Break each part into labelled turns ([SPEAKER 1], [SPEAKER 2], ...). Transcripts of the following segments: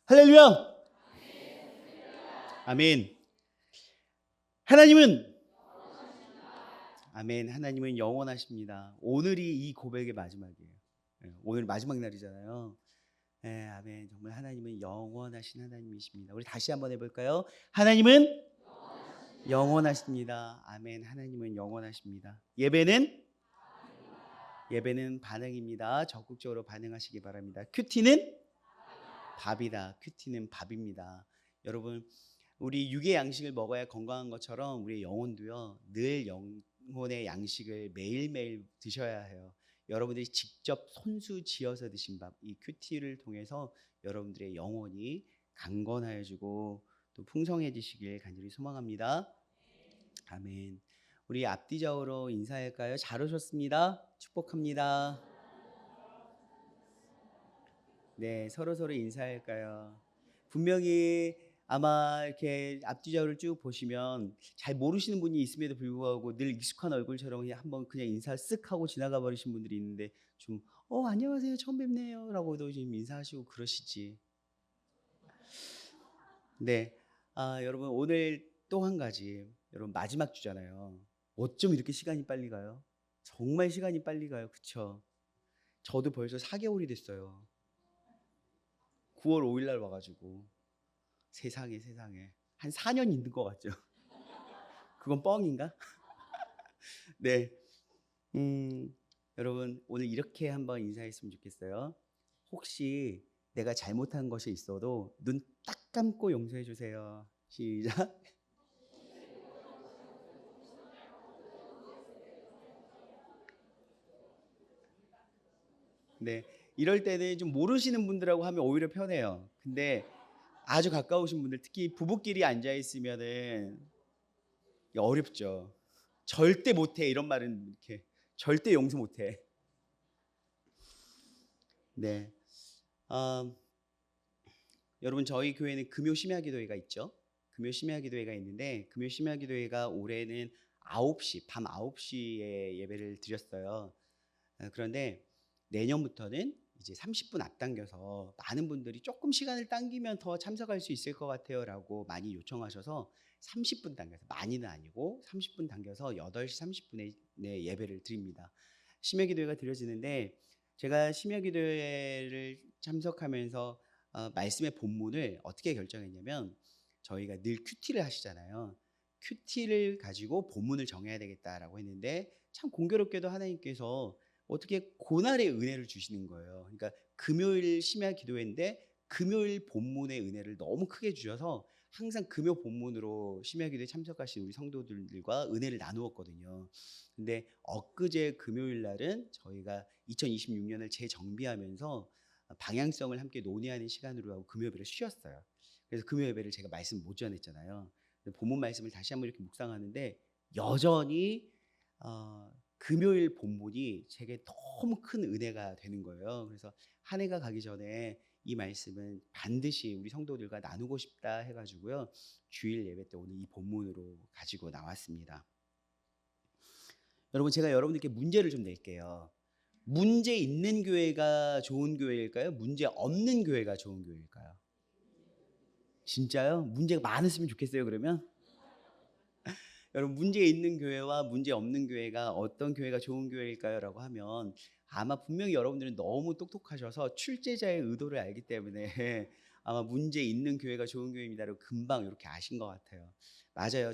[SPEAKER 1] 할렐루야! 아멘. 하나님은 아멘. 하나님은 영원하십니다. 오늘이 이 고백의 마지막이에요. 오늘 마지막 날이잖아요. 아멘. 정말 하나님은 영원하신 하나님이십니다. 우리 다시 한번 해볼까요? 하나님은 영원하십니다. 아멘. 하나님은 영원하십니다. 예배는 반응입니다. 적극적으로 반응하시기 바랍니다. 큐티는 밥이다. 큐티는 밥입니다. 여러분, 우리 육의 양식을 먹어야 건강한 것처럼 우리의 영혼도요, 늘 영혼의 양식을 매일매일 드셔야 해요. 여러분들이 직접 손수 지어서 드신 밥, 이 큐티를 통해서 여러분들의 영혼이 강건하여지고 또 풍성해지시길 간절히 소망합니다. 아멘. 우리 앞뒤적으로 인사할까요? 잘 오셨습니다. 축복합니다. 네, 서로 인사할까요? 분명히 아마 이렇게 앞뒤적으로 쭉 보시면 잘 모르시는 분이 있음에도 불구하고 늘 익숙한 얼굴처럼 그냥 한번 그냥 인사 쓱 하고 지나가 버리신 분들이 있는데 좀 안녕하세요, 처음 뵙네요 라고도 좀 인사하시고 그러시지. 네, 여러분 오늘 또 한 가지, 여러분 마지막 주잖아요. 어쩜 이렇게 시간이 빨리 가요? 정말 시간이 빨리 가요, 그쵸? 저도 벌써 4개월이 됐어요. 9월 5일 날 와가지고 세상에 한 4년 있는 것 같죠? 그건 뻥인가? 네, 여러분 오늘 이렇게 한번 인사했으면 좋겠어요. 혹시 내가 잘못한 것이 있어도 눈 딱 감고 용서해 주세요. 시작. 네, 이럴 때는 좀 모르시는 분들하고 하면 오히려 편해요. 근데 아주 가까우신 분들, 특히 부부끼리 앉아 있으면은 어렵죠. 절대 못해 이런 말은 이렇게 절대 용서 못해. 네, 어, 여러분 저희 교회는 금요 심야기도회가 있죠. 금요 심야기도회가 있는데 금요 심야기도회가 올해는 9시 밤 9시에 예배를 드렸어요. 그런데 내년부터는 이제 30분 앞당겨서 많은 분들이 조금 시간을 당기면 더 참석할 수 있을 것 같아요라고 많이 요청하셔서 30분 당겨서, 많이는 아니고 30분 당겨서 8시 30분에 예배를 드립니다. 심야기도회가 드려지는데 제가 심야기도회를 참석하면서 말씀의 본문을 어떻게 결정했냐면, 저희가 늘 큐티를 하시잖아요. 큐티를 가지고 본문을 정해야 되겠다라고 했는데 참 공교롭게도 하나님께서 어떻게 고날의 은혜를 주시는 거예요. 그러니까 금요일 심야 기도회인데 금요일 본문의 은혜를 너무 크게 주셔서 항상 금요 본문으로 심야 기도에 참석하신 우리 성도들과 은혜를 나누었거든요. 근데 엊그제 금요일 날은 저희가 2026년을 재정비하면서 방향성을 함께 논의하는 시간으로 하고 금요 예배를 쉬었어요. 그래서 금요 예배를 제가 말씀 못 전했잖아요. 본문 말씀을 다시 한번 이렇게 묵상하는데 여전히 금요일 본문이 제게 너무 큰 은혜가 되는 거예요. 그래서 한 해가 가기 전에 이 말씀은 반드시 우리 성도들과 나누고 싶다 해가지고요, 주일 예배 때 오늘 이 본문으로 가지고 나왔습니다. 여러분, 제가 여러분들께 문제를 좀 낼게요. 문제 있는 교회가 좋은 교회일까요? 문제 없는 교회가 좋은 교회일까요? 진짜요? 문제가 많았으면 좋겠어요. 그러면 여러분, 문제 있는 교회와 문제 없는 교회가 어떤 교회가 좋은 교회일까요? 라고 하면 아마 분명히 여러분들은 너무 똑똑하셔서 출제자의 의도를 알기 때문에 아마 문제 있는 교회가 좋은 교회입니다라고 금방 이렇게 아신 것 같아요. 맞아요.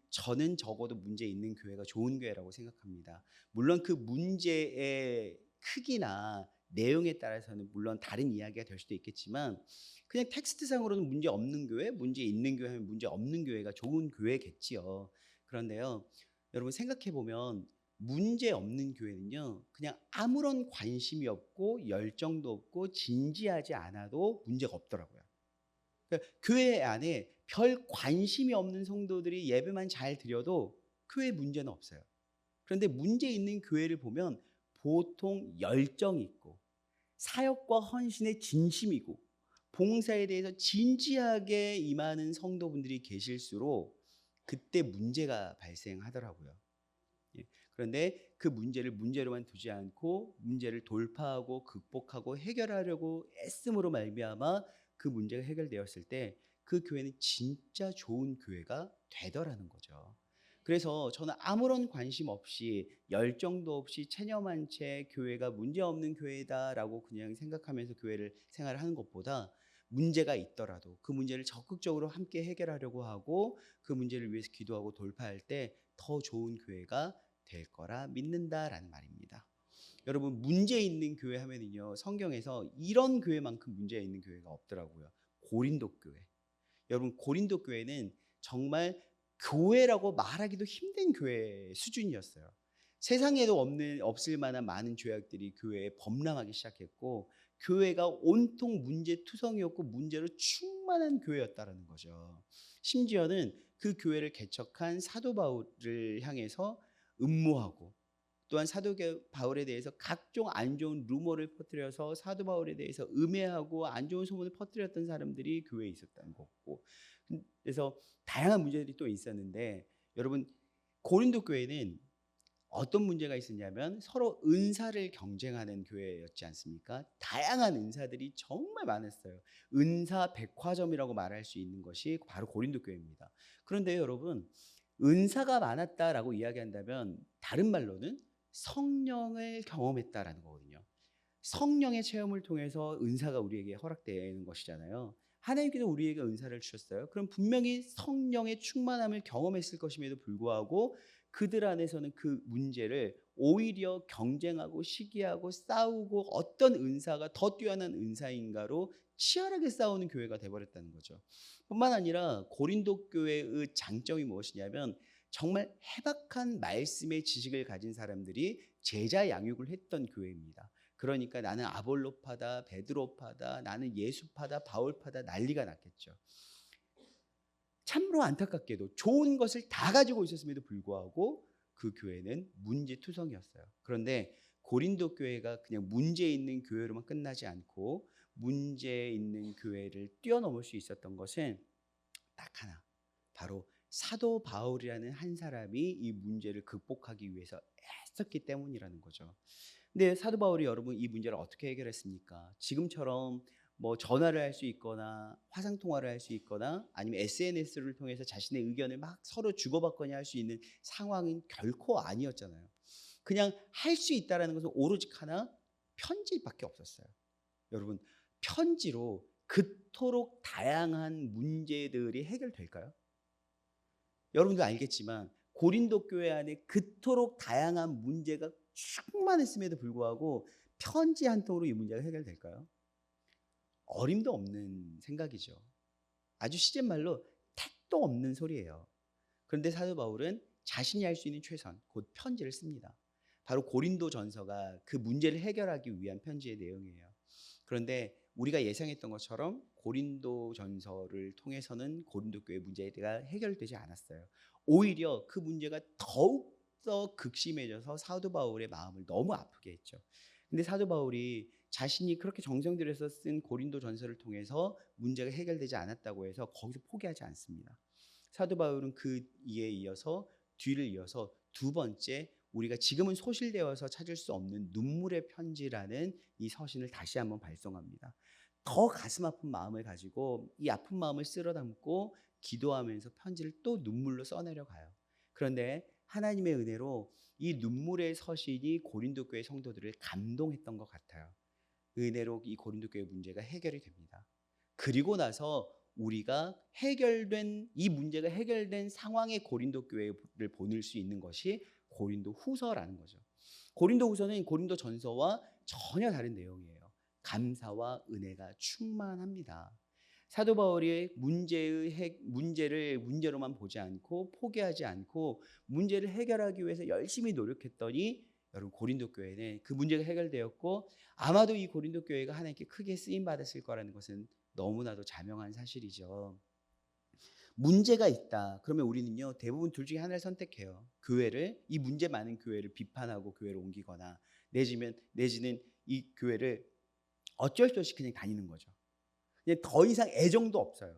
[SPEAKER 1] 저는 적어도 문제 있는 교회가 좋은 교회라고 생각합니다. 물론 그 문제의 크기나 내용에 따라서는 물론 다른 이야기가 될 수도 있겠지만, 그냥 텍스트상으로는 문제 없는 교회, 문제 있는 교회 하면 문제 없는 교회가 좋은 교회겠지요. 그런데요, 여러분 생각해 보면 문제 없는 교회는요, 그냥 아무런 관심이 없고 열정도 없고 진지하지 않아도 문제가 없더라고요. 그러니까 교회 안에 별 관심이 없는 성도들이 예배만 잘 드려도 교회 문제는 없어요. 그런데 문제 있는 교회를 보면 보통 열정이 있고 사역과 헌신에 진심이고 봉사에 대해서 진지하게 임하는 성도분들이 계실수록 그때 문제가 발생하더라고요. 그런데 그 문제를 문제로만 두지 않고 문제를 돌파하고 극복하고 해결하려고 애씀으로 말미암아 그 문제가 해결되었을 때 그 교회는 진짜 좋은 교회가 되더라는 거죠. 그래서 저는 아무런 관심 없이 열정도 없이 체념한 채 교회가 문제없는 교회다라고 그냥 생각하면서 교회를 생활하는 것보다 문제가 있더라도 그 문제를 적극적으로 함께 해결하려고 하고 그 문제를 위해서 기도하고 돌파할 때 더 좋은 교회가 될 거라 믿는다라는 말입니다. 여러분, 문제 있는 교회 하면은요, 성경에서 이런 교회만큼 문제 있는 교회가 없더라고요. 고린도 교회. 여러분, 고린도 교회는 정말 교회라고 말하기도 힘든 교회 수준이었어요. 세상에도 없을 만한 많은 죄악들이 교회에 범람하기 시작했고, 교회가 온통 문제투성이었고 문제로 충만한 교회였다라는 거죠. 심지어는 그 교회를 개척한 사도 바울을 향해서 음모하고, 또한 사도 바울에 대해서 각종 안 좋은 루머를 퍼뜨려서 사도 바울에 대해서 음해하고 안 좋은 소문을 퍼뜨렸던 사람들이 교회에 있었다는 거고, 그래서 다양한 문제들이 또 있었는데, 여러분, 고린도 교회는 어떤 문제가 있었냐면 서로 은사를 경쟁하는 교회였지 않습니까? 다양한 은사들이 정말 많았어요. 은사 백화점이라고 말할 수 있는 것이 바로 고린도 교회입니다. 그런데 여러분, 은사가 많았다라고 이야기한다면 다른 말로는 성령을 경험했다라는 거거든요. 성령의 체험을 통해서 은사가 우리에게 허락되는 것이잖아요. 하나님께서 우리에게 은사를 주셨어요. 그럼 분명히 성령의 충만함을 경험했을 것임에도 불구하고 그들 안에서는 그 문제를 오히려 경쟁하고 시기하고 싸우고 어떤 은사가 더 뛰어난 은사인가로 치열하게 싸우는 교회가 돼버렸다는 거죠. 뿐만 아니라 고린도 교회의 장점이 무엇이냐면 정말 해박한 말씀의 지식을 가진 사람들이 제자 양육을 했던 교회입니다. 그러니까 나는 아볼로파다, 베드로파다, 나는 예수파다, 바울파다 난리가 났겠죠. 참으로 안타깝게도 좋은 것을 다 가지고 있었음에도 불구하고 그 교회는 문제투성이었어요. 그런데 고린도 교회가 그냥 문제 있는 교회로만 끝나지 않고 문제 있는 교회를 뛰어넘을 수 있었던 것은 딱 하나, 바로 사도 바울이라는 한 사람이 이 문제를 극복하기 위해서 애썼기 때문이라는 거죠. 근데 사도 바울이 여러분 이 문제를 어떻게 해결했습니까? 지금처럼 뭐 전화를 할 수 있거나 화상 통화를 할 수 있거나 아니면 SNS를 통해서 자신의 의견을 막 서로 주고받거나 할 수 있는 상황은 결코 아니었잖아요. 그냥 할 수 있다라는 것은 오로지 하나, 편지밖에 없었어요. 여러분, 편지로 그토록 다양한 문제들이 해결될까요? 여러분도 알겠지만 고린도 교회 안에 그토록 다양한 문제가 충만했음에도 불구하고 편지 한 통으로 이 문제가 해결될까요? 어림도 없는 생각이죠. 아주 시쳇말로 택도 없는 소리예요. 그런데 사도 바울은 자신이 할 수 있는 최선, 곧 편지를 씁니다. 바로 고린도 전서가 그 문제를 해결하기 위한 편지의 내용이에요. 그런데 우리가 예상했던 것처럼 고린도 전서를 통해서는 고린도 교회 문제가 해결되지 않았어요. 오히려 그 문제가 더욱더 극심해져서 사도 바울의 마음을 너무 아프게 했죠. 근데 사도 바울이 자신이 그렇게 정성 들여서 쓴 고린도 전서를 통해서 문제가 해결되지 않았다고 해서 거기서 포기하지 않습니다. 사도 바울은 그 이에 이어서 뒤를 이어서 두 번째, 우리가 지금은 소실되어서 찾을 수 없는 눈물의 편지라는 이 서신을 다시 한번 발송합니다. 더 가슴 아픈 마음을 가지고 이 아픈 마음을 쓸어 담고 기도하면서 편지를 또 눈물로 써내려 가요. 그런데 하나님의 은혜로 이 눈물의 서신이 고린도 교회 성도들을 감동했던 것 같아요. 은혜로 이 고린도 교회 문제가 해결이 됩니다. 그리고 나서 우리가 이 문제가 해결된 상황의 고린도 교회를 보낼 수 있는 것이 고린도 후서라는 거죠. 고린도 후서는 고린도 전서와 전혀 다른 내용이에요. 감사와 은혜가 충만합니다. 사도 바울이 문제를 문제로만 보지 않고 포기하지 않고 문제를 해결하기 위해서 열심히 노력했더니 여러분 고린도 교회는 그 문제가 해결되었고 아마도 이 고린도 교회가 하나님께 크게 쓰임 받았을 거라는 것은 너무나도 자명한 사실이죠. 문제가 있다. 그러면 우리는요 대부분 둘 중에 하나를 선택해요. 이 문제 많은 교회를 비판하고 교회를 옮기거나 내지는 이 교회를 어쩔 수 없이 그냥 다니는 거죠. 그냥 더 이상 애정도 없어요.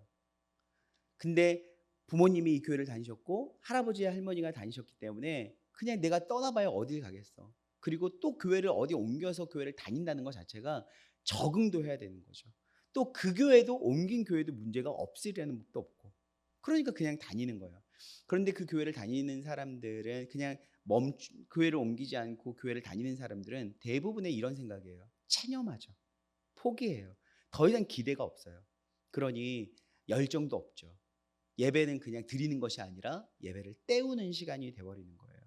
[SPEAKER 1] 근데 부모님이 이 교회를 다니셨고 할아버지 할머니가 다니셨기 때문에 그냥 내가 떠나봐야 어딜 가겠어. 그리고 또 교회를 어디 옮겨서 교회를 다닌다는 것 자체가 적응도 해야 되는 거죠. 또 그 교회도 옮긴 교회도 문제가 없으려는 것도 없고 그러니까 그냥 다니는 거예요. 그런데 그 교회를 다니는 사람들은 그냥 교회를 옮기지 않고 교회를 다니는 사람들은 대부분의 이런 생각이에요. 체념하죠. 포기해요. 더 이상 기대가 없어요. 그러니 열정도 없죠. 예배는 그냥 드리는 것이 아니라 예배를 때우는 시간이 되어버리는 거예요.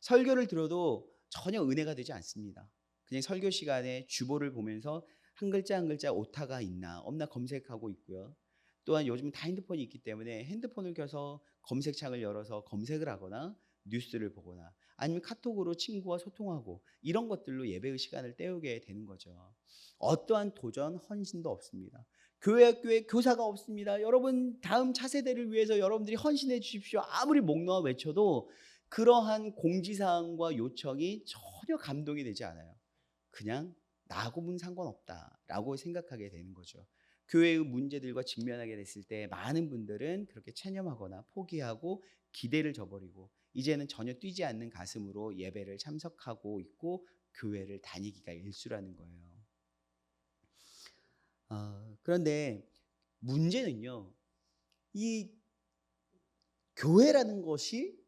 [SPEAKER 1] 설교를 들어도 전혀 은혜가 되지 않습니다. 그냥 설교 시간에 주보를 보면서 한 글자 한 글자 오타가 있나 없나 검색하고 있고요. 또한 요즘 다 핸드폰이 있기 때문에 핸드폰을 켜서 검색창을 열어서 검색을 하거나 뉴스를 보거나 아니면 카톡으로 친구와 소통하고 이런 것들로 예배의 시간을 때우게 되는 거죠. 어떠한 도전, 헌신도 없습니다. 교회 학교에 교사가 없습니다. 여러분 다음 차세대를 위해서 여러분들이 헌신해 주십시오. 아무리 목 놓아 외쳐도 그러한 공지사항과 요청이 전혀 감동이 되지 않아요. 그냥 나하고는 상관없다라고 생각하게 되는 거죠. 교회의 문제들과 직면하게 됐을 때 많은 분들은 그렇게 체념하거나 포기하고 기대를 저버리고 이제는 전혀 뛰지 않는 가슴으로 예배를 참석하고 있고 교회를 다니기가 일수라는 거예요. 그런데 문제는요, 이 교회라는 것이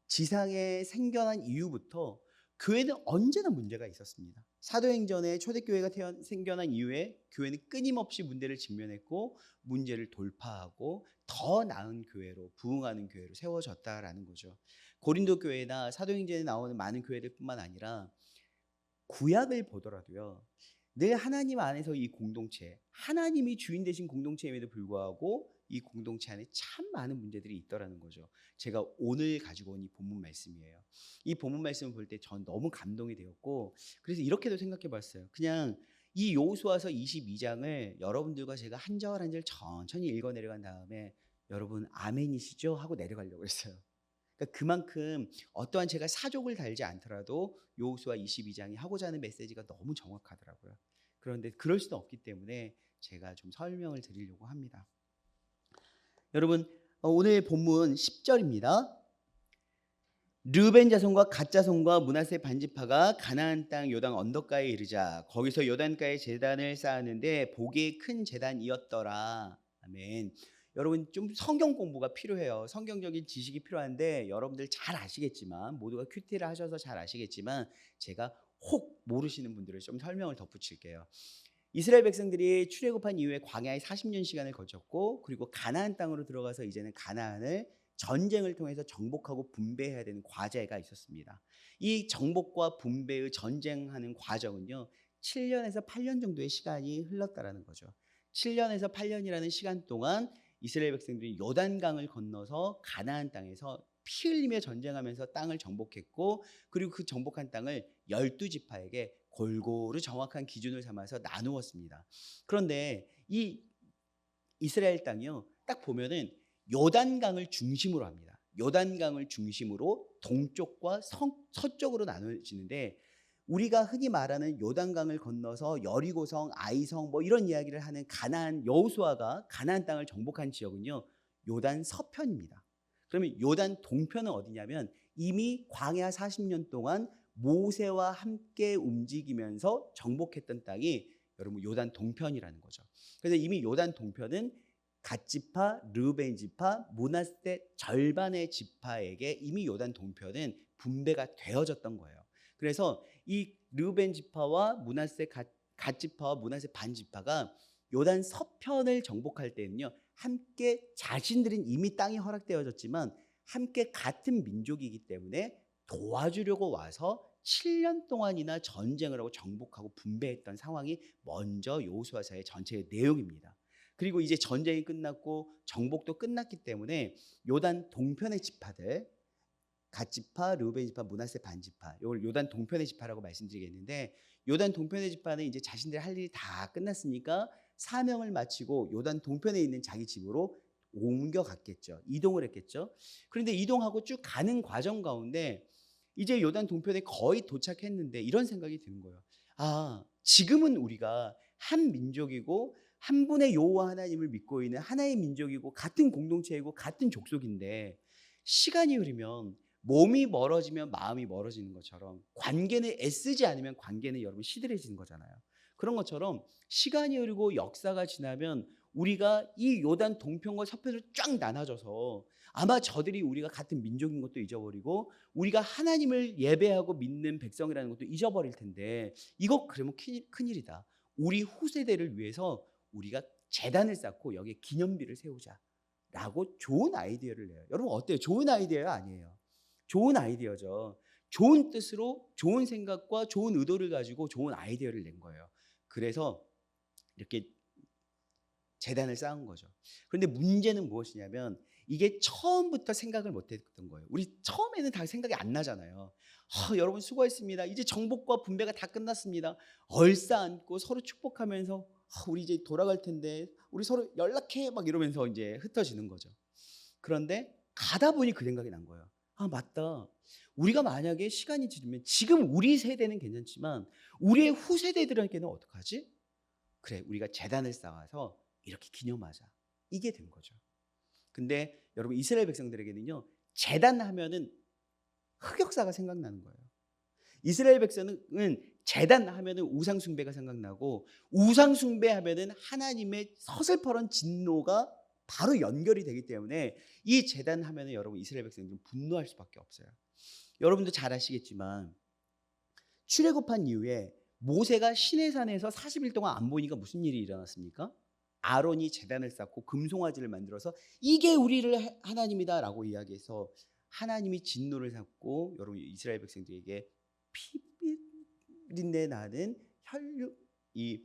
[SPEAKER 1] 지상에 생겨난 이후부터 교회는 언제나 문제가 있었습니다. 사도행전에 초대교회가 생겨난 이후에 교회는 끊임없이 문제를 직면했고 문제를 돌파하고 더 나은 교회로 부흥하는 교회로 세워졌다라는 거죠. 고린도 교회나 사도행전에 나오는 많은 교회들뿐만 아니라 구약을 보더라도요. 늘 하나님 안에서 이 공동체, 하나님이 주인 되신 공동체임에도 불구하고 이 공동체 안에 참 많은 문제들이 있더라는 거죠. 제가 오늘 가지고 온 이 본문 말씀이에요. 이 본문 말씀을 볼 때 전 너무 감동이 되었고 그래서 이렇게도 생각해 봤어요. 그냥 이 여호수아서 22장을 여러분들과 제가 한 절 한 절 천천히 읽어 내려간 다음에 여러분 아멘이시죠? 하고 내려가려고 했어요. 그러니까 그만큼 어떠한 제가 사족을 달지 않더라도 여호수아 22장이 하고자 하는 메시지가 너무 정확하더라고요. 그런데 그럴 수는 없기 때문에 제가 좀 설명을 드리려고 합니다. 여러분 오늘 본문 10절입니다. 르벤 자손과 갓 자손과 므낫세 반지파가 가나안 땅 요단 언덕가에 이르자 거기서 요단가에 제단을 쌓았는데 보기에 큰 제단이었더라. 아멘. 여러분 좀 성경 공부가 필요해요. 성경적인 지식이 필요한데 여러분들 잘 아시겠지만 모두가 큐티를 하셔서 잘 아시겠지만 제가 혹 모르시는 분들을 좀 설명을 덧붙일게요. 이스라엘 백성들이 출애굽한 이후에 광야에 40년 시간을 거쳤고 그리고 가나안 땅으로 들어가서 이제는 가나안을 전쟁을 통해서 정복하고 분배해야 되는 과제가 있었습니다. 이 정복과 분배의 전쟁하는 과정은요 7년에서 8년 정도의 시간이 흘렀다라는 거죠. 7년에서 8년이라는 시간 동안 이스라엘 백성들이 요단강을 건너서 가나안 땅에서 피 흘리며 전쟁하면서 땅을 정복했고 그리고 그 정복한 땅을 12지파에게 골고루 정확한 기준을 삼아서 나누었습니다. 그런데 이 이스라엘 땅이요 딱 보면은 요단강을 중심으로 합니다. 요단강을 중심으로 동쪽과 서쪽으로 나눠지는데 우리가 흔히 말하는 요단강을 건너서 여리고성, 아이성 뭐 이런 이야기를 하는 가나안 여호수아가 가나안 땅을 정복한 지역은요 요단 서편입니다. 그러면 요단 동편은 어디냐면 이미 광야 40년 동안 모세와 함께 움직이면서 정복했던 땅이 여러분 요단 동편이라는 거죠. 그래서 이미 요단 동편은 갓지파, 르우벤 지파, 므낫세 절반의 지파에게 이미 요단 동편은 분배가 되어졌던 거예요. 그래서 이 르우벤 지파와 므낫세 갓지파와 므낫세 반지파가 요단 서편을 정복할 때는요 함께 자신들은 이미 땅이 허락되어졌지만 함께 같은 민족이기 때문에 도와주려고 와서 7년 동안이나 전쟁을 하고 정복하고 분배했던 상황이 먼저 여호수아서의 전체의 내용입니다. 그리고 이제 전쟁이 끝났고 정복도 끝났기 때문에 요단 동편의 지파들 갓지파, 르우벤 지파, 므낫세 반지파 이걸 요단 동편의 지파라고 말씀드리겠는데 요단 동편의 지파는 이제 자신들 할 일이 다 끝났으니까 사명을 마치고 요단 동편에 있는 자기 집으로 옮겨갔겠죠. 이동을 했겠죠. 그런데 이동하고 쭉 가는 과정 가운데 이제 요단 동편에 거의 도착했는데 이런 생각이 드는 거예요. 아, 지금은 우리가 한 민족이고 한 분의 여호와 하나님을 믿고 있는 하나의 민족이고 같은 공동체이고 같은 족속인데 시간이 흐르면 몸이 멀어지면 마음이 멀어지는 것처럼 관계는 애쓰지 않으면 관계는 여러분 시들해지는 거잖아요. 그런 것처럼 시간이 흐르고 역사가 지나면 우리가 이 요단 동편과 서편으로 쫙 나눠져서 아마 저들이 우리가 같은 민족인 것도 잊어버리고 우리가 하나님을 예배하고 믿는 백성이라는 것도 잊어버릴 텐데, 이거 그러면 큰일이다. 우리 후세대를 위해서 우리가 제단을 쌓고 여기에 기념비를 세우자라고 좋은 아이디어를 내요. 여러분 어때요? 좋은 아이디어야 아니에요? 좋은 아이디어죠. 좋은 뜻으로 좋은 생각과 좋은 의도를 가지고 좋은 아이디어를 낸 거예요. 그래서 이렇게 재단을 쌓은 거죠. 그런데 문제는 무엇이냐면 이게 처음부터 생각을 못했던 거예요. 우리 처음에는 다 생각이 안 나잖아요. 여러분 수고했습니다. 이제 정복과 분배가 다 끝났습니다. 얼싸안고 서로 축복하면서 우리 이제 돌아갈 텐데 우리 서로 연락해 막 이러면서 이제 흩어지는 거죠. 그런데 가다 보니 그 생각이 난 거예요. 맞다. 우리가 만약에 시간이 지르면 지금 우리 세대는 괜찮지만 우리의 후세대들에게는 어떡하지? 그래, 우리가 재단을 쌓아서 이렇게 기념하자. 이게 된 거죠. 근데 여러분 이스라엘 백성들에게는요, 재단하면은 흑역사가 생각나는 거예요. 이스라엘 백성은 재단하면은 우상숭배가 생각나고, 우상숭배하면은 하나님의 서슬퍼런 진노가 바로 연결이 되기 때문에 이 재단하면은 여러분 이스라엘 백성들은 분노할 수밖에 없어요. 여러분도 잘 아시겠지만 출애굽한 이후에 모세가 시내산에서 40일 동안 안 보니까 무슨 일이 일어났습니까? 아론이 제단을 쌓고 금송아지를 만들어서 이게 우리를 하나님이다라고 이야기해서 하나님이 진노를 샀고, 여러분 이스라엘 백성들에게 피비린내 나는 이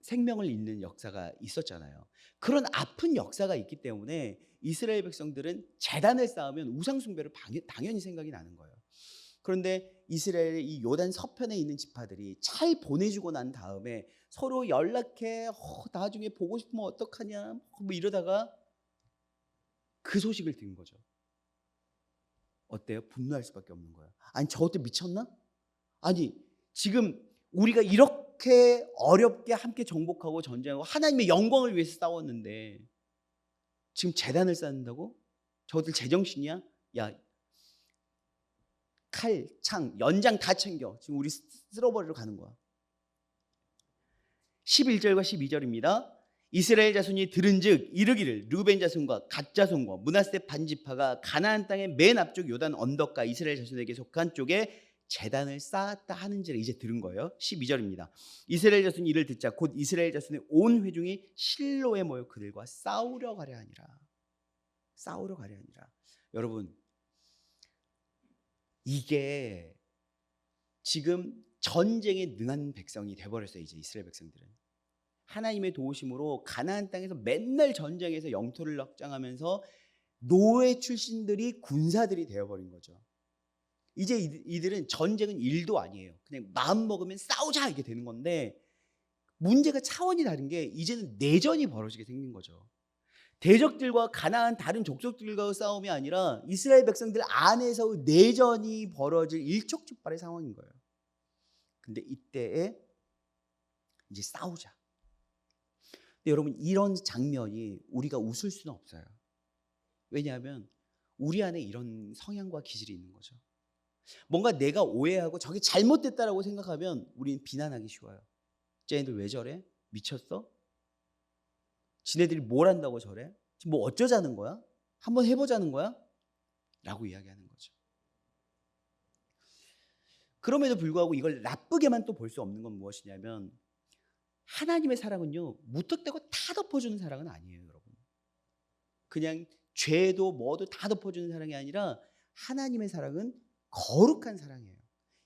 [SPEAKER 1] 생명을 잇는 역사가 있었잖아요. 그런 아픈 역사가 있기 때문에 이스라엘 백성들은 제단을 쌓으면 우상숭배를 당연히 생각이 나는 거예요. 그런데 이스라엘의 이 요단 서편에 있는 지파들이 잘 보내주고 난 다음에 서로 연락해, 나중에 보고 싶으면 어떡하냐 뭐 이러다가 그 소식을 들은 거죠. 어때요? 분노할 수밖에 없는 거예요. 아니 저것도 미쳤나? 아니 지금 우리가 이렇게 어렵게 함께 정복하고 전쟁하고 하나님의 영광을 위해서 싸웠는데 지금 제단을 쌓는다고? 저들 제정신이야? 야, 칼, 창, 연장 다 챙겨. 지금 우리 쓸어버리러 가는 거야. 11절과 12절입니다. 이스라엘 자손이 들은즉 이르기를 르우벤 자손과 갓 자손과 므낫세 반지파가 가나안 땅의 맨 앞쪽 요단 언덕가 이스라엘 자손에게 속한 쪽에 제단을 쌓았다 하는지를 이제 들은 거예요. 12절입니다. 이스라엘 자손이 이를 듣자 곧 이스라엘 자손의 온 회중이 실로에 모여 그들과 싸우려 가려 하니라. 싸우려 가려 하니라. 여러분 이게 지금 전쟁에 능한 백성이 돼버렸어요. 이제 이스라엘 백성들은 하나님의 도우심으로 가나안 땅에서 맨날 전쟁에서 영토를 확장하면서 노예 출신들이 군사들이 되어버린 거죠. 이제 이들은 전쟁은 일도 아니에요. 그냥 마음 먹으면 싸우자 이게 되는 건데, 문제가 차원이 다른 게 이제는 내전이 벌어지게 생긴 거죠. 대적들과 가나안 다른 족속들과 싸움이 아니라 이스라엘 백성들 안에서 내전이 벌어질 일촉즉발의 상황인 거예요. 근데 이때에 이제 싸우자. 근데 여러분 이런 장면이 우리가 웃을 수는 없어요. 왜냐하면 우리 안에 이런 성향과 기질이 있는 거죠. 뭔가 내가 오해하고 저게 잘못됐다라고 생각하면 우리는 비난하기 쉬워요. 쟤네들 왜 저래? 미쳤어? 지네들이 뭘 한다고 저래? 지금 뭐 어쩌자는 거야? 한번 해보자는 거야? 라고 이야기하는 거죠. 그럼에도 불구하고 이걸 나쁘게만 또 볼 수 없는 건 무엇이냐면 하나님의 사랑은요 무턱대고 다 덮어주는 사랑은 아니에요. 여러분 그냥 죄도 뭐도 다 덮어주는 사랑이 아니라 하나님의 사랑은 거룩한 사랑이에요.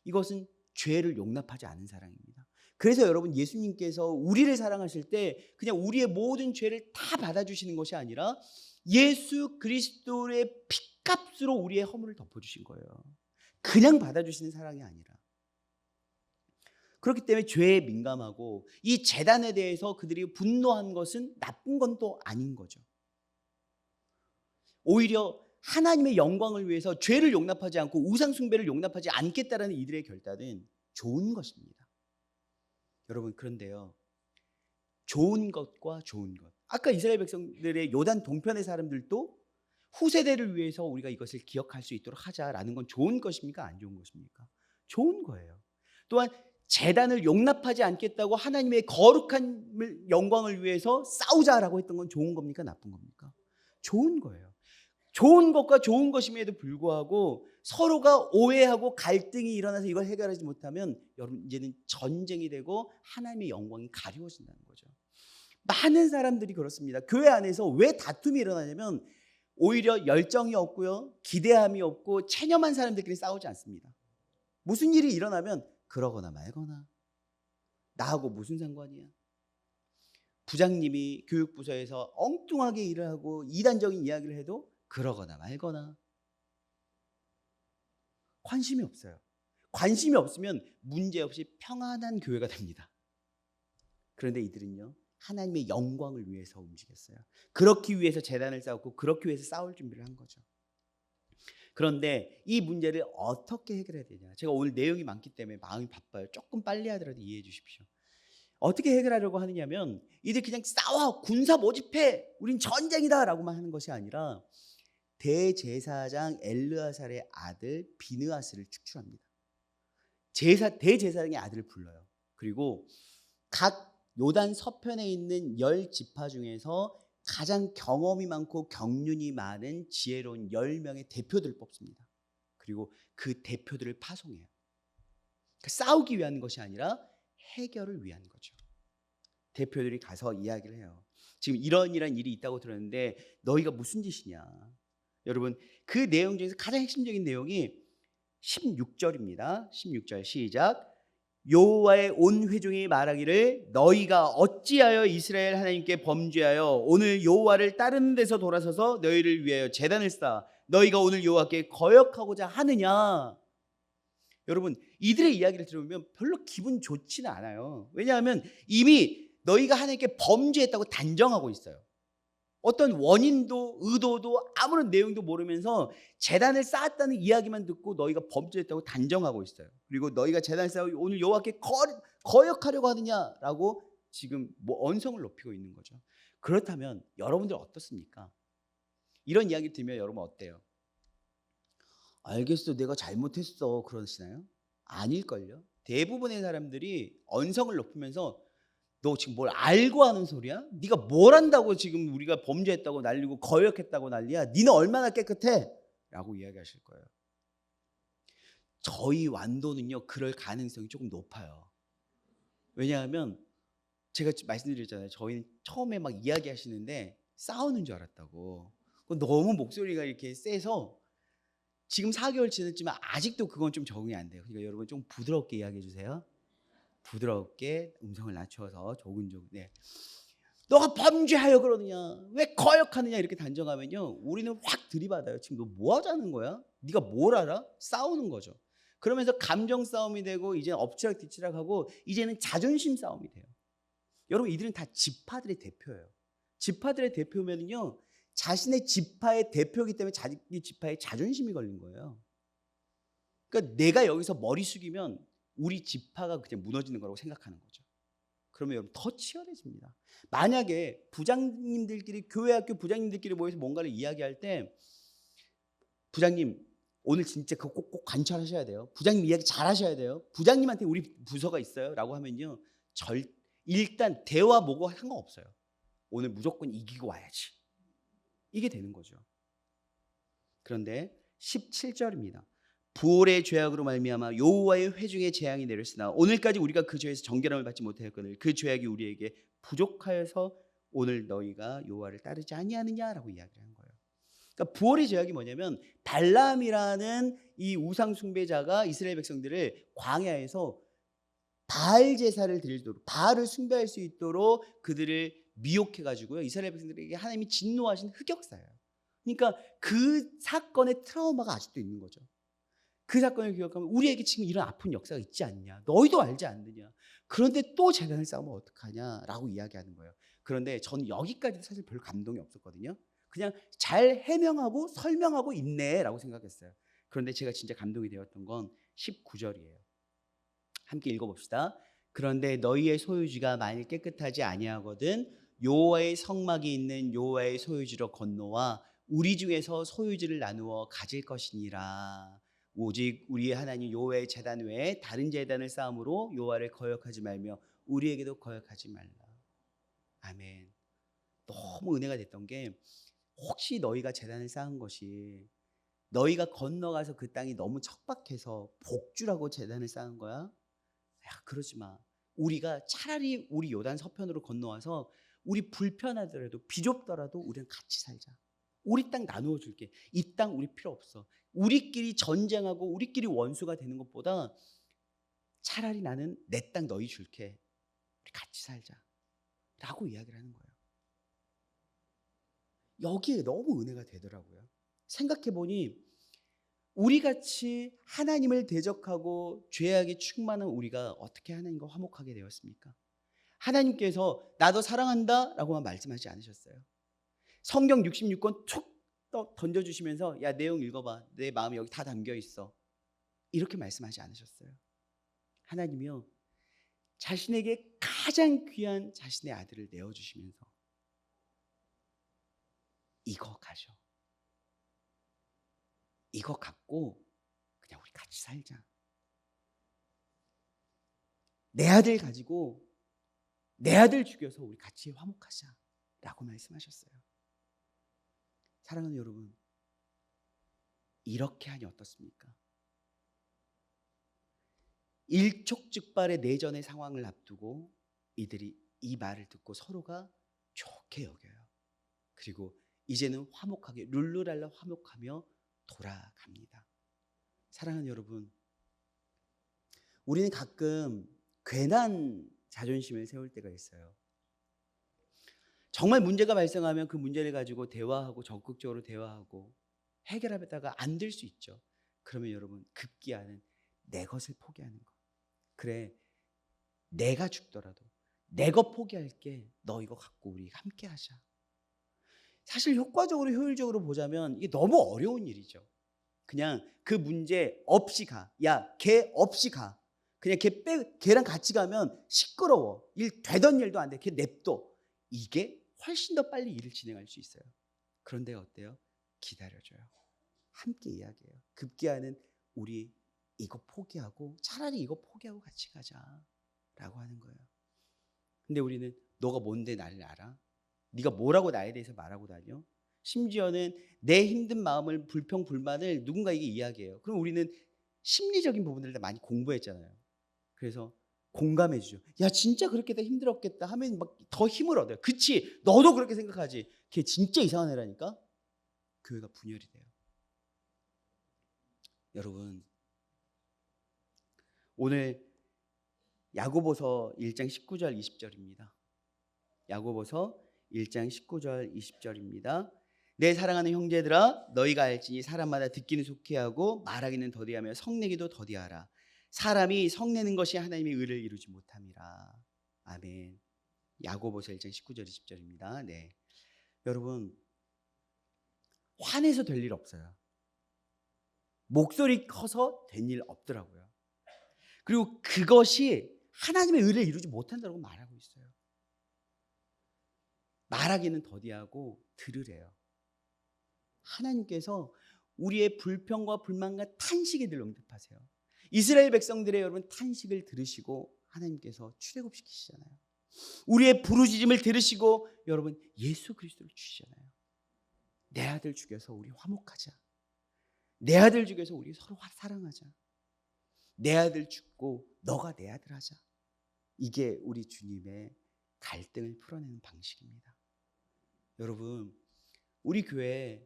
[SPEAKER 1] 이것은 죄를 용납하지 않은 사랑입니다. 그래서 여러분 예수님께서 우리를 사랑하실 때 그냥 우리의 모든 죄를 다 받아주시는 것이 아니라 예수 그리스도의 피값으로 우리의 허물을 덮어주신 거예요. 그냥 받아주시는 사랑이 아니라. 그렇기 때문에 죄에 민감하고 이 제단에 대해서 그들이 분노한 것은 나쁜 건 또 아닌 거죠. 오히려 하나님의 영광을 위해서 죄를 용납하지 않고 우상숭배를 용납하지 않겠다라는 이들의 결단은 좋은 것입니다. 여러분 그런데요, 좋은 것과 좋은 것, 아까 이스라엘 백성들의 요단 동편의 사람들도 후세대를 위해서 우리가 이것을 기억할 수 있도록 하자라는 건 좋은 것입니까? 안 좋은 것입니까? 좋은 거예요. 또한 제단을 용납하지 않겠다고 하나님의 거룩한 영광을 위해서 싸우자라고 했던 건 좋은 겁니까? 나쁜 겁니까? 좋은 거예요. 좋은 것과 좋은 것임에도 불구하고 서로가 오해하고 갈등이 일어나서 이걸 해결하지 못하면 여러분 이제는 전쟁이 되고 하나님의 영광이 가리워진다는 거죠. 많은 사람들이 그렇습니다. 교회 안에서 왜 다툼이 일어나냐면 오히려 열정이 없고요, 기대함이 없고 체념한 사람들끼리 싸우지 않습니다. 무슨 일이 일어나면 그러거나 말거나 나하고 무슨 상관이야. 부장님이 교육부서에서 엉뚱하게 일을 하고 이단적인 이야기를 해도 그러거나 말거나. 관심이 없어요. 관심이 없으면 문제없이 평안한 교회가 됩니다. 그런데 이들은요, 하나님의 영광을 위해서 움직였어요. 그렇기 위해서 제단을 쌓았고 그렇기 위해서 싸울 준비를 한 거죠. 그런데 이 문제를 어떻게 해결해야 되냐. 제가 오늘 내용이 많기 때문에 마음이 바빠요. 조금 빨리 하더라도 이해해 주십시오. 어떻게 해결하려고 하느냐면 이들 그냥 싸워, 군사 모집해, 우린 전쟁이다 라고만 하는 것이 아니라 대제사장 엘르아살의 아들 비느하스를 축출합니다. 대제사장의 아들을 불러요. 그리고 각 요단 서편에 있는 10지파 중에서 가장 경험이 많고 경륜이 많은 지혜로운 10명의 대표들을 뽑습니다. 그리고 그 대표들을 파송해요. 그러니까 싸우기 위한 것이 아니라 해결을 위한 거죠. 대표들이 가서 이야기를 해요. 지금 이런 일이 있다고 들었는데 너희가 무슨 짓이냐. 여러분 그 내용 중에서 가장 핵심적인 내용이 16절입니다. 16절 시작. 여호와의 온 회중이 말하기를 너희가 어찌하여 이스라엘 하나님께 범죄하여 오늘 여호와를 따르는 데서 돌아서서 너희를 위하여 제단을 쌓아 너희가 오늘 여호와께 거역하고자 하느냐. 여러분 이들의 이야기를 들으면 별로 기분 좋지는 않아요. 왜냐하면 이미 너희가 하나님께 범죄했다고 단정하고 있어요. 어떤 원인도 의도도 아무런 내용도 모르면서 제단을 쌓았다는 이야기만 듣고 너희가 범죄했다고 단정하고 있어요. 그리고 너희가 제단을 쌓아 오늘 여호와께 거역하려고 하느냐라고 지금 언성을 높이고 있는 거죠. 그렇다면 여러분들 어떻습니까? 이런 이야기 들으면 여러분 어때요? 알겠어, 내가 잘못했어 그러시나요? 아닐걸요. 대부분의 사람들이 언성을 높이면서 너 지금 뭘 알고 하는 소리야? 네가 뭘 안다고 지금 우리가 범죄했다고 난리고 거역했다고 난리야? 니는 얼마나 깨끗해? 라고 이야기하실 거예요. 저희 완도는요 그럴 가능성이 조금 높아요. 왜냐하면 제가 말씀드렸잖아요. 저희는 처음에 막 이야기하시는데 싸우는 줄 알았다고. 너무 목소리가 이렇게 세서 지금 4개월 지났지만 아직도 그건 좀 적응이 안 돼요. 그러니까 여러분 좀 부드럽게 이야기해 주세요. 부드럽게 음성을 낮춰서 조근조근. 네. 너가 범죄하여 그러느냐, 왜 거역하느냐 이렇게 단정하면요 우리는 확 들이받아요. 지금 너 뭐 하자는 거야? 네가 뭘 알아? 싸우는 거죠. 그러면서 감정 싸움이 되고 이제 엎치락뒤치락하고 이제는 자존심 싸움이 돼요. 여러분 이들은 다 지파들의 대표예요. 지파들의 대표면은요 자신의 지파의 대표이기 때문에 자기 지파에 자존심이 걸린 거예요. 그러니까 내가 여기서 머리 숙이면 우리 지파가 그냥 무너지는 거라고 생각하는 거죠. 그러면 여러분 더 치열해집니다. 만약에 부장님들끼리 교회 학교 부장님들끼리 모여서 뭔가를 이야기할 때 부장님 오늘 진짜 그거 꼭 관찰하셔야 돼요. 부장님 이야기 잘 하셔야 돼요. 부장님한테 우리 부서가 있어요 라고 하면요 일단 대화 뭐고 상관없어요. 오늘 무조건 이기고 와야지. 이게 되는 거죠. 그런데 17절입니다. 부올의 죄악으로 말미암아 여호와의 회중의 재앙이 내렸으나 오늘까지 우리가 그 죄에서 정결함을 받지 못하였거늘 그 죄악이 우리에게 부족하여서 오늘 너희가 여호와를 따르지 아니하느냐라고 이야기를 한 거예요. 그러니까 부올의 죄악이 뭐냐면 발람이라는 이 우상 숭배자가 이스라엘 백성들을 광야에서 바알 제사를 드리도록 바알을 숭배할 수 있도록 그들을 미혹해가지고요 이스라엘 백성들에게 하나님이 진노하신 흑역사예요. 그러니까 그 사건의 트라우마가 아직도 있는 거죠. 그 사건을 기억하면 우리에게 지금 이런 아픈 역사가 있지 않냐, 너희도 알지 않느냐, 그런데 또 제단을 쌓으면 어떡하냐라고 이야기하는 거예요. 그런데 저는 여기까지도 사실 별 감동이 없었거든요. 그냥 잘 해명하고 설명하고 있네라고 생각했어요. 그런데 제가 진짜 감동이 되었던 건 19절이에요. 함께 읽어봅시다. 그런데 너희의 소유지가 만일 깨끗하지 아니하거든 여호와의 성막이 있는 여호와의 소유지로 건너와 우리 중에서 소유지를 나누어 가질 것이니라. 오직 우리의 하나님 여호와의 제단 외에 다른 제단을 쌓음으로 여호와를 거역하지 말며 우리에게도 거역하지 말라. 아멘. 너무 은혜가 됐던 게, 혹시 너희가 제단을 쌓은 것이 너희가 건너가서 그 땅이 너무 척박해서 복주라고 제단을 쌓은 거야? 야, 그러지 마. 우리가 차라리 우리 요단 서편으로 건너와서 우리 불편하더라도 비좁더라도 우리는 같이 살자. 우리 땅 나누어 줄게. 이 땅 우리 필요 없어. 우리끼리 전쟁하고 우리끼리 원수가 되는 것보다 차라리 나는 내 땅 너희 줄게. 우리 같이 살자. 라고 이야기를 하는 거예요. 여기에 너무 은혜가 되더라고요. 생각해보니 우리같이 하나님을 대적하고 죄악에 충만한 우리가 어떻게 하나님과 화목하게 되었습니까? 하나님께서 나도 사랑한다 라고만 말씀하지 않으셨어요. 성경 66권 툭 던져주시면서 야, 내용 읽어봐. 내 마음이 여기 다 담겨있어. 이렇게 말씀하지 않으셨어요. 하나님이요, 자신에게 가장 귀한 자신의 아들을 내어주시면서 이거 가져. 이거 갖고 그냥 우리 같이 살자. 내 아들 가지고 내 아들 죽여서 우리 같이 화목하자 라고 말씀하셨어요. 사랑하는 여러분, 이렇게 하니 어떻습니까? 일촉즉발의 내전의 상황을 앞두고 이들이 이 말을 듣고 서로가 좋게 여겨요. 그리고 이제는 화목하게 룰루랄라 화목하며 돌아갑니다. 사랑하는 여러분, 우리는 가끔 괜한 자존심을 세울 때가 있어요. 정말 문제가 발생하면 그 문제를 가지고 대화하고 적극적으로 대화하고 해결하다가 안 될 수 있죠. 그러면 여러분, 급기야는 내 것을 포기하는 거. 그래, 내가 죽더라도 내 것 포기할게. 너 이거 갖고 우리 함께 하자. 사실 효과적으로 효율적으로 보자면 이게 너무 어려운 일이죠. 그냥 그 문제 없이 가. 야, 걔 없이 가. 그냥 걔랑 같이 가면 시끄러워. 일 되던 일도 안 돼. 걔 냅둬. 이게 훨씬 더 빨리 일을 진행할 수 있어요. 그런데 어때요? 기다려줘요. 함께 이야기해요. 급기야는 우리 이거 포기하고 차라리 이거 포기하고 같이 가자라고 하는 거예요. 근데 우리는 너가 뭔데 나를 알아? 네가 뭐라고 나에 대해서 말하고 다녀? 심지어는 내 힘든 마음을 불평불만을 누군가에게 이야기해요. 그럼 우리는 심리적인 부분들을 다 많이 공부했잖아요. 그래서 공감해 주죠. 야, 진짜 그렇게 다 힘들었겠다 하면 막 더 힘을 얻어요. 그치? 너도 그렇게 생각하지? 걔 진짜 이상한 애라니까? 교회가 분열이 돼요. 여러분, 오늘 야고보서 1장 19절 20절입니다. 야고보서 1장 19절 20절입니다. 내 사랑하는 형제들아, 너희가 알지니 사람마다 듣기는 속히 하고 말하기는 더디하며 성내기도 더디하라. 사람이 성내는 것이 하나님의 의를 이루지 못함이라. 아멘. 야고보서 1장 19절 20절입니다. 네. 여러분, 화내서 될 일 없어요. 목소리 커서 된 일 없더라고요. 그리고 그것이 하나님의 의를 이루지 못한다고 말하고 있어요. 말하기는 더디하고 들으래요. 하나님께서 우리의 불평과 불만과 탄식에 늘 응답하세요. 이스라엘 백성들의 여러분 탄식을 들으시고 하나님께서 출애굽시키시잖아요. 우리의 부르짖음을 들으시고 여러분 예수 그리스도를 주시잖아요. 내 아들 죽여서 우리 화목하자. 내 아들 죽여서 우리 서로 사랑하자. 내 아들 죽고 너가 내 아들 하자. 이게 우리 주님의 갈등을 풀어내는 방식입니다. 여러분, 우리 교회에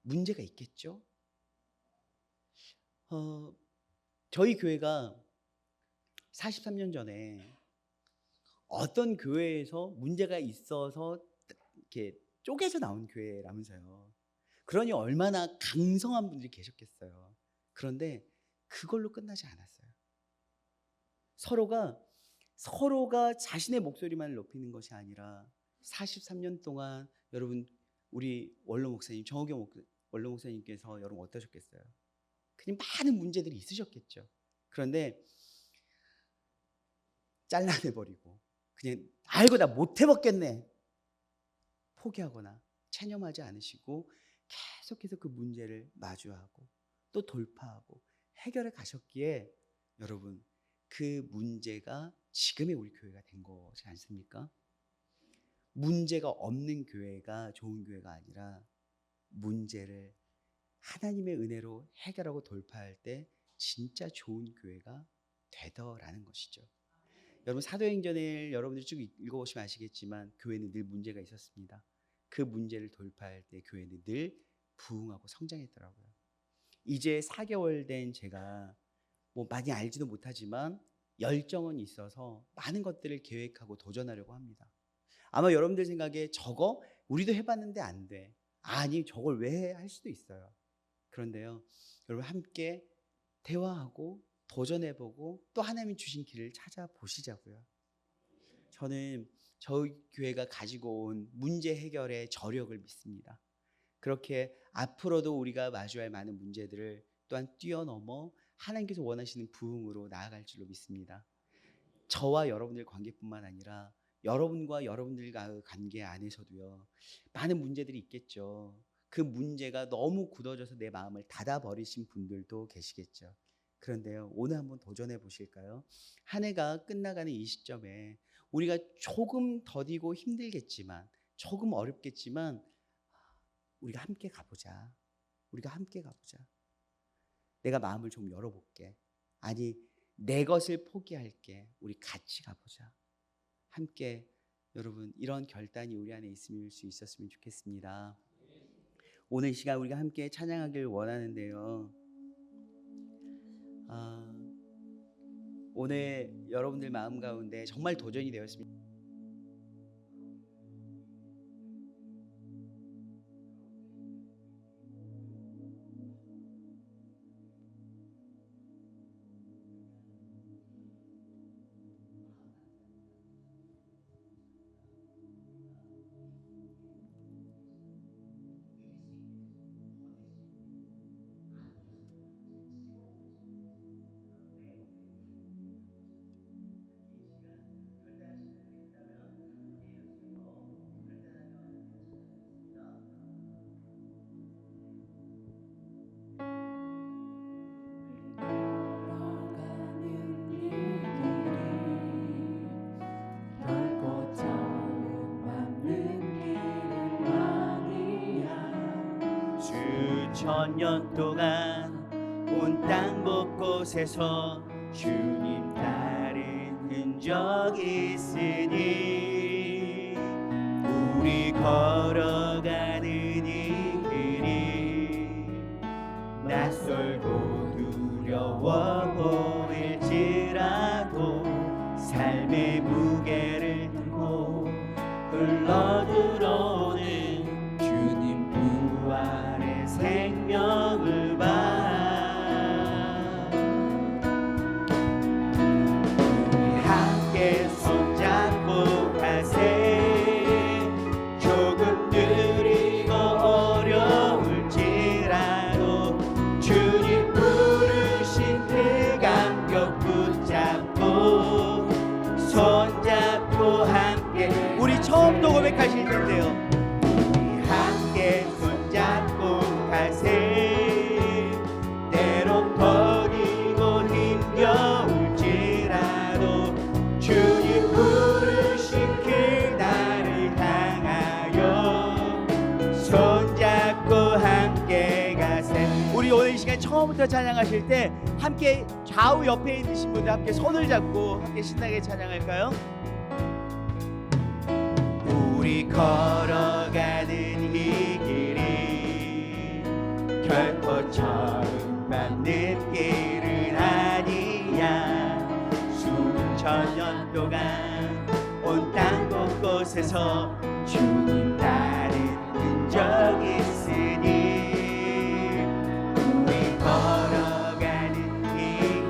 [SPEAKER 1] 문제가 있겠죠? 저희 교회가 43년 전에 어떤 교회에서 문제가 있어서 이렇게 쪼개져 나온 교회라면서요. 그러니 얼마나 강성한 분들이 계셨겠어요. 그런데 그걸로 끝나지 않았어요. 서로가 자신의 목소리만 높이는 것이 아니라 43년 동안 여러분 우리 원로 목사님 정호경 원로 목사님께서 여러분 어떠셨겠어요? 그냥 많은 문제들이 있으셨겠죠. 그런데 잘라내버리고 그냥 알고 나 못 해먹겠네 포기하거나 체념하지 않으시고 계속해서 그 문제를 마주하고 또 돌파하고 해결해 가셨기에 여러분 그 문제가 지금의 우리 교회가 된 거지 않습니까? 문제가 없는 교회가 좋은 교회가 아니라 문제를 하나님의 은혜로 해결하고 돌파할 때 진짜 좋은 교회가 되더라는 것이죠. 여러분 사도행전을 여러분들이 쭉 읽어보시면 아시겠지만 교회는 늘 문제가 있었습니다. 그 문제를 돌파할 때 교회는 늘 부흥하고 성장했더라고요. 이제 4개월 된 제가 뭐 많이 알지도 못하지만 열정은 있어서 많은 것들을 계획하고 도전하려고 합니다. 아마 여러분들 생각에 저거 우리도 해봤는데 안 돼. 아니 저걸 왜 해? 할 수도 있어요. 그런데요 여러분 함께 대화하고 도전해보고 또 하나님이 주신 길을 찾아보시자고요. 저는 저희 교회가 가지고 온 문제 해결의 저력을 믿습니다. 그렇게 앞으로도 우리가 마주할 많은 문제들을 또한 뛰어넘어 하나님께서 원하시는 부흥으로 나아갈 줄로 믿습니다. 저와 여러분들 관계뿐만 아니라 여러분과 여러분들과 관계 안에서도요 많은 문제들이 있겠죠. 그 문제가 너무 굳어져서 내 마음을 닫아버리신 분들도 계시겠죠. 그런데요 오늘 한번 도전해 보실까요? 한 해가 끝나가는 이 시점에 우리가 조금 더디고 힘들겠지만 조금 어렵겠지만 우리가 함께 가보자. 우리가 함께 가보자. 내가 마음을 좀 열어볼게. 아니 내 것을 포기할게. 우리 같이 가보자. 함께 여러분 이런 결단이 우리 안에 있을 수 있었으면 좋겠습니다. 오늘 이 시간 우리가 함께 찬양하길 원하는데요. 오늘 여러분들 마음 가운데 정말 도전이 되었습니다. 천년 동안 온 땅 곳곳에서 주님 따른 흔적이 있으니 우리 걸어가는 이 길이 낯설고 두려워 보일지라도 삶의 무게를 들고 흘러들어오는 주님 부활의 생명을 봐. 우리 함께 손잡고 가세. 조금 느리고 어려울지라도 주님 부르신 그 감격 붙잡고 손잡고 함께. 우리 처음도 고백하실 텐데요. 때론 더디고 힘겨울지라도 주님 부르신 그날을 향하여 손잡고 함께 가세. 우리 오늘 이 시간 처음부터 찬양하실 때 함께 좌우 옆에 있으신 분들 함께 손을 잡고 함께 신나게 찬양할까요? 우리 걸어가는 이 길이 결코 처음 맞는 길은 아니야. 수천 년 동안 온 땅 곳곳에서 주님 따른 흔적이 있으니 우리 걸어가는 이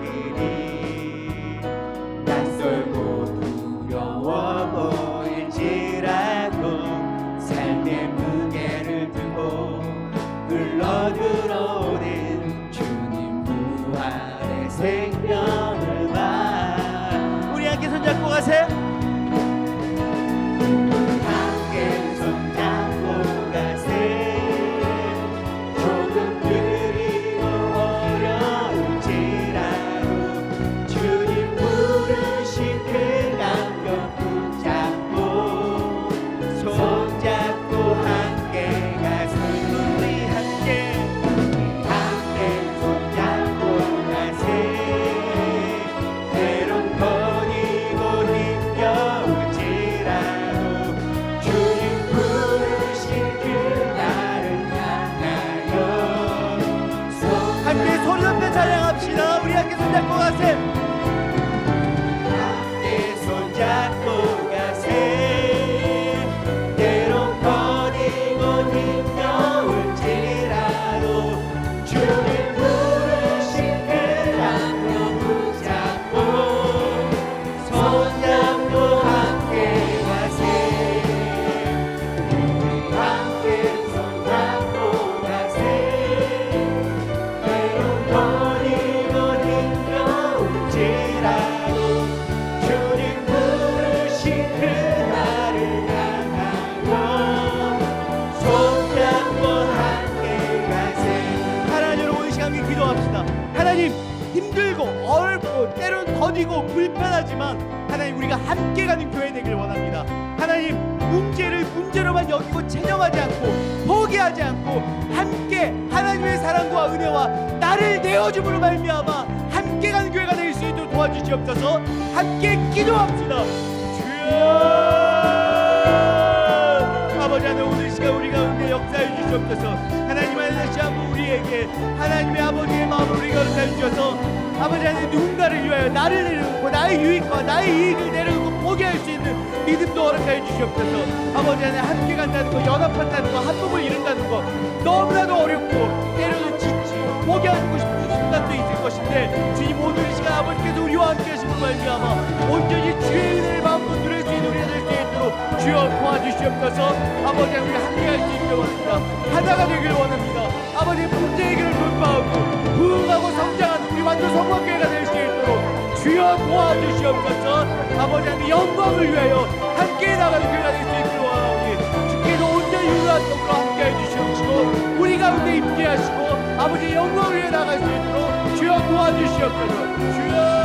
[SPEAKER 1] 길이 낯설고 두려워 보일지라도 삶의 무게를 들고 흘러들어오는 주님 부활의 생명을 봐. 우리 함께 손잡고 가세요. 함께 더디고 불편하지만 하나님 우리가 함께 가는 교회 되길 원합니다. 하나님 문제를 문제로만 여기고 체념하지 않고 포기하지 않고 함께 하나님의 사랑과 은혜와 나를 내어줌으로 말미암아 함께 가는 교회가 될 수 있도록 도와주시옵소서. 함께 기도합시다. 주여 아버지 하나님 오늘 시간 우리 가운데 역사해 주시옵소서. 하나님 다시 한번 우리에게 하나님의 아버지의 마음을 우리가 허락해 주셔서 아버지 하나님 누군가를 위하여 나를 내려놓고 나의 유익과 나의 이익을 내려놓고 포기할 수 있는 믿음도 허락해 주시옵소서. 아버지 하나님 함께 간다는 거, 연합한다는 거, 한몸을 이룬다는 거 너무나도 어렵고 때로는 지치고 포기하고 싶은 순간도 있을 것인데 주님 오늘 이 시간 아버지께서 우리와 함께 하심을 말미암아 온전히 주의 은혜를 마음껏 누릴 수 있는 우리가 될 수 있도록 주여 도와주시옵소서. 아버지 하나님 우리 함께 할 수 있기를 원합니다. 하나가 되기를 원합니다. 아버지 문제 해결을 돌파하고 부흥하고 성장하는 우리 완전 성공교회가 될 수 있도록 주여 도와주시옵소서. 아버지 하나님 영광을 위하여 함께 나가는 교회가 될 수 있기를 원하오니 주께서 온전히 유일한 성으로 함께 해주시옵시고 우리 가운데 임재 하시고 아버지의 영광을 위해 나갈 수 있도록 주여 도와주시옵소서. 주여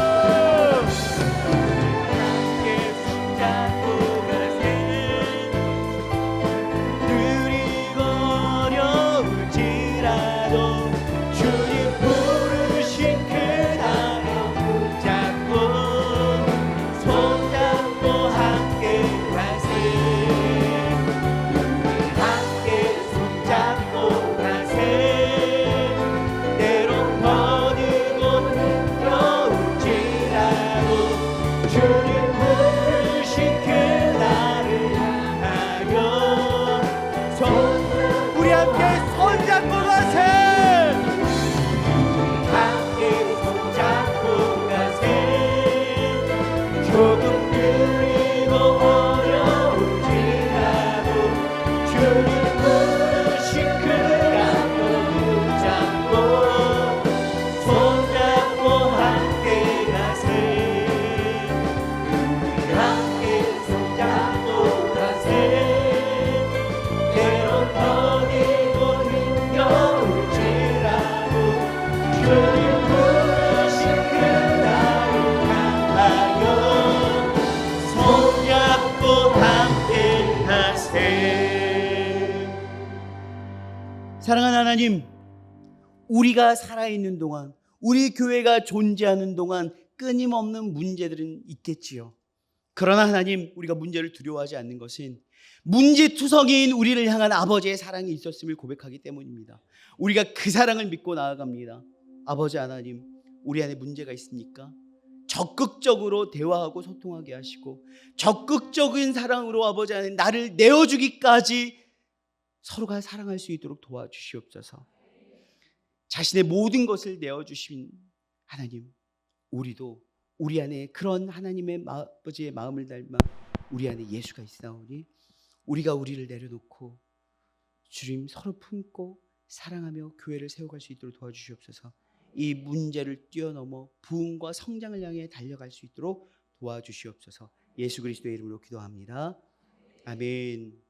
[SPEAKER 1] 사랑하는 하나님, 우리가 살아있는 동안 우리 교회가 존재하는 동안 끊임없는 문제들은 있겠지요. 그러나 하나님 우리가 문제를 두려워하지 않는 것은 문제투성이인 우리를 향한 아버지의 사랑이 있었음을 고백하기 때문입니다. 우리가 그 사랑을 믿고 나아갑니다. 아버지 하나님 우리 안에 문제가 있습니까? 적극적으로 대화하고 소통하게 하시고 적극적인 사랑으로 아버지 하나님 나를 내어주기까지 서로가 사랑할 수 있도록 도와주시옵소서. 자신의 모든 것을 내어주신 하나님, 우리도 우리 안에 그런 하나님의 아버지의 마음을 닮아 우리 안에 예수가 있사오니 우리가 우리를 내려놓고 주님 서로 품고 사랑하며 교회를 세워갈 수 있도록 도와주시옵소서. 이 문제를 뛰어넘어 부흥과 성장을 향해 달려갈 수 있도록 도와주시옵소서. 예수 그리스도의 이름으로 기도합니다. 아멘.